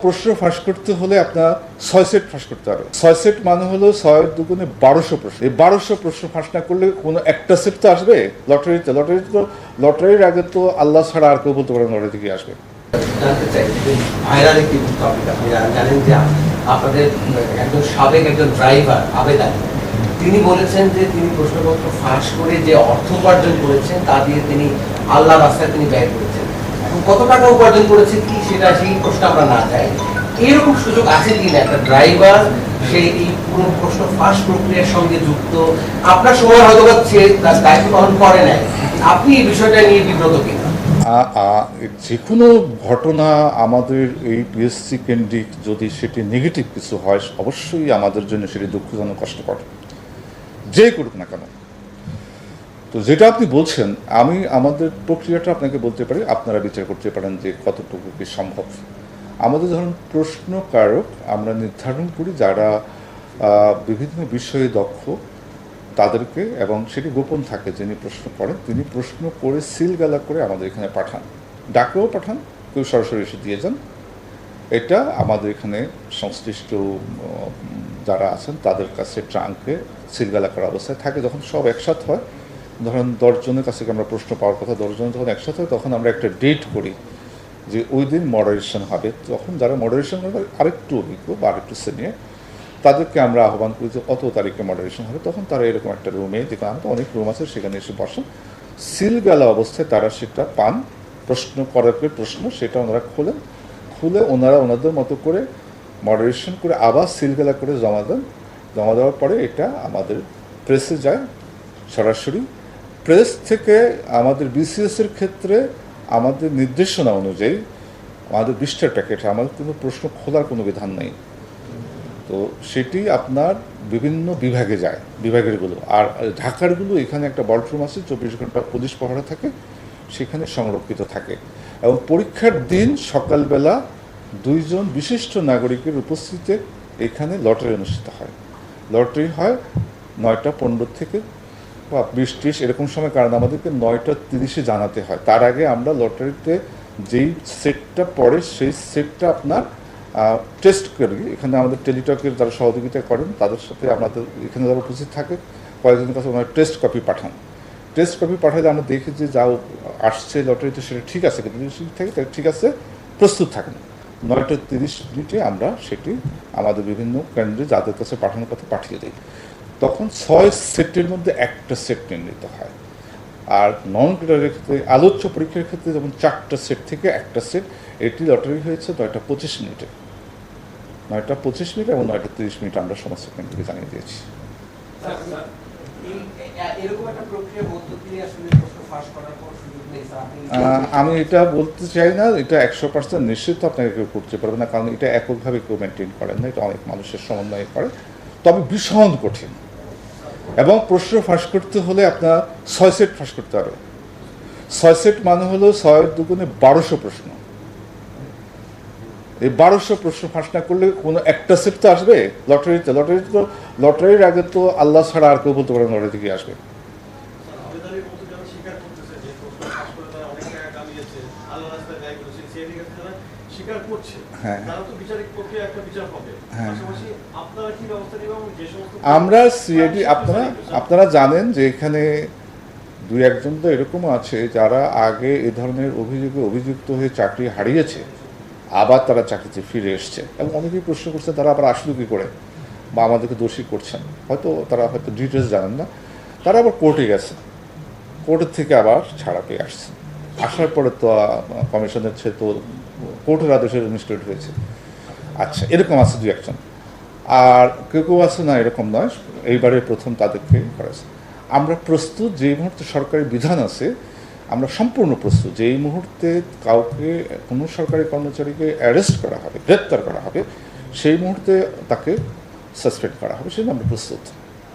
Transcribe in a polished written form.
প্রশ্ন ফাঁস করতে হলে আপনার 6 সেট ফাঁস করতে হবে। 6 সেট মানে হলো 6 দুগুণে 1200 প্রশ্ন। এই 1200 প্রশ্ন ফাঁস না করলে কোনো একটা সেট তো আসবে লটারিতে। লটারির আগে তো আল্লাহ ছাড়া আর কেউ বলতে পারে লটারি থেকে আসবে। জানতে চাই ভাইরাল একটি টপিক, আপনি জানেন যে আপনাদের একজন ড্রাইভার আবেদ আলী, তিনি বলেছেন যে তিনি প্রশ্নপত্র ফাঁস করে যে অর্থ উপার্জন করেছেন তা দিয়ে তিনি আল্লাহ রাস্তায় তিনি ব্যয় করেছেন। এখন কত টাকা উপার্জন করেছে কি সেটা সেই প্রশ্ন আমরা না যাই, এরকম সুযোগ আছে কিনা একটা ড্রাইভার সেই এই পুরো প্রশ্ন ফাঁস প্রক্রিয়ার সঙ্গে যুক্ত? আপনার সময় হয়তো সে তার দায়িত্ব পালন করে নাই, আপনি এই বিষয়টা নিয়ে বিব্রত কিনা? যে কোনো ঘটনা আমাদের এই পিএসসি কেন্দ্রিক যদি সেটি নেগেটিভ কিছু হয় অবশ্যই আমাদের জন্য সেটি দুঃখজনক, কষ্টকর, যে করুক না কেন। তো যেটা আপনি বলছেন, আমি আমাদের প্রক্রিয়াটা আপনাকে বলতে পারি, আপনারা বিচার করতে পারেন যে কতটুকু কি সম্ভব। আমাদের ধরুন প্রশ্নকারক আমরা নির্ধারণ করি যারা বিভিন্ন বিষয়ে দক্ষ তাদেরকে, এবং সেটি গোপন থাকে, যিনি প্রশ্ন করেন তিনি প্রশ্ন করে সিলগালা করে আমাদের এখানে পাঠান, ডাকেও পাঠান, কেউ সরাসরি এসে দিয়ে যান। এটা আমাদের এখানে সংশ্লিষ্ট যারা আছেন তাদের কাছে ট্রাঙ্কে সিলগালা করা অবস্থায় থাকে। যখন সব একসাথে হয়, ধরেন 10 জনের কাছে আমরা প্রশ্ন পাওয়ার কথা, 10 জন যখন একসাথে হয় তখন আমরা একটা ডেট করি যে ওই দিন মডারেশন হবে। তখন যারা মডারেশন করবে আরেকটু অভিজ্ঞ বা আরেকটু সিনিয়র, তাদেরকে আমরা আহ্বান করি যে অত তারিখে মডারেশন হবে। তখন তারা এরকম একটা রুমে, যেখানে আমাদের অনেক রুম আছে, সেখানে এসে বসেন, সিলগালা অবস্থায় তারা সেটা পান। প্রশ্ন করার প্রশ্ন সেটা ওনারা খুলে ওনারা ওনাদের মতো করে মডারেশন করে আবার সিলগালা করে জমা দেন। জমা দেওয়ার পরে এটা আমাদের প্রেসে যায় সরাসরি। প্রেস থেকে আমাদের বিসিএসের ক্ষেত্রে আমাদের নির্দেশনা অনুযায়ী আমাদের 20টার প্যাকেট, আমাদের কোনো প্রশ্ন খোলার কোনো বিধান নেই। তো সেটি আপনার বিভিন্ন বিভাগে যায়, বিভাগেরগুলো। আর ঢাকারগুলো এখানে একটা বল্টরুম আছে, 24 ঘন্টা পুলিশ পাহারা থাকে, সেখানে সংরক্ষিত থাকে। এবং পরীক্ষার দিন সকালবেলা 2 জন বিশিষ্ট নাগরিকের উপস্থিতিতে এখানে লটারি অনুষ্ঠিত হয়। লটারি হয় 9টা 15 থেকে বা 20-30 এরকম সময়, কারণ আমাদেরকে 9টা 30-এ জানাতে হয়। তার আগে আমরা লটারিতে যেই সেটটা পড়ে সেই সেটটা আপনার টেস্ট করি। এখানে আমাদের টেলিটকের যারা সহযোগিতা করেন তাদের সাথে আমাদের এখানে যারা উপস্থিত থাকে কয়েকজনের কাছে ওনারা টেস্ট কপি পাঠান। টেস্ট কপি পাঠালে আমরা দেখি যে যাও আসছে লটারিতে সেটা ঠিক আছে, কিন্তু যদি ঠিক থাকে তাহলে ঠিক আছে, প্রস্তুত থাকেন। 9টা 30 আমরা সেটি আমাদের বিভিন্ন কেন্দ্রে যাদের কাছে পাঠানোর কথা পাঠিয়ে দিই। তখন 6 সেটের মধ্যে একটা সেট নির্ণীত হয়। আর নন ক্রেডারের ক্ষেত্রে, আলোচ্য পরীক্ষার ক্ষেত্রে যেমন 4টা সেট থেকে একটা সেট, এটি লটারি হয়েছে 9টা 25 মিনিটে। 9টা 25 মিনিট এবং 9টা 30 মিনিট আমরা সমস্ত কেন্দ্রকে জানিয়ে দিয়েছি। আমি এটা বলতে চাই না, এটা 100% নিশ্চিত আপনাকে কেউ করতে পারবে না, কারণ এটা এককভাবে কেউ মেনটেন করেন না, এটা অনেক মানুষের সমন্বয়ে করে। তবে ভীষণ কঠিন, এবং প্রশ্ন ফাঁস করতে হলে আপনার 6 সেট ফাঁস করতে হবে। 6 সেট মানে হলো 6 দুগুণে 1200 প্রশ্ন। এই 1200 প্রশ্ন ফাঁস না করলে কোনো একটা সেট তো আসবে লটারিতে। লটারির আগে তো আল্লাহ ছাড়া আর কেউ বলতে পারে লটারি থেকে আসবে। আমরা সিআইডি, আপনারা জানেন যে এখানে 2-1 জন তো এরকমও আছে যারা আগে এ ধরনের অভিযোগে অভিযুক্ত হয়ে চাকরি হারিয়েছে, আবার তারা চাকরিতে ফিরে এসছে। এবং অনেকেই প্রশ্ন করছেন তারা আবার আসলো কী করে, বা আমাদেরকে দোষী করছেন, তারা হয়তো ডিটেলস জানেন না। তারা আবার কোর্টে গেছে, কোর্টের থেকে আবার ছাড়া পেয়ে আসছে। আসার পরে তো কমিশনের তো কোর্টের আদেশে রেজিস্ট্রেট হয়েছে। আচ্ছা, এরকম আছে 2-1 জন। আর কেউ আছে না এরকম নয়, এইবারে প্রথম তাদেরকে করেছে। আমরা প্রস্তুত, যে মুহূর্তে সরকারি বিধান আছে আমরা সম্পূর্ণ প্রস্তুত, যে এই মুহূর্তে কাউকে, কোনো সরকারি কর্মচারীকে অ্যারেস্ট করা হবে, গ্রেপ্তার করা হবে, সেই মুহূর্তে তাকে সাসপেন্ড করা হবে, সেটা আমরা প্রস্তুত।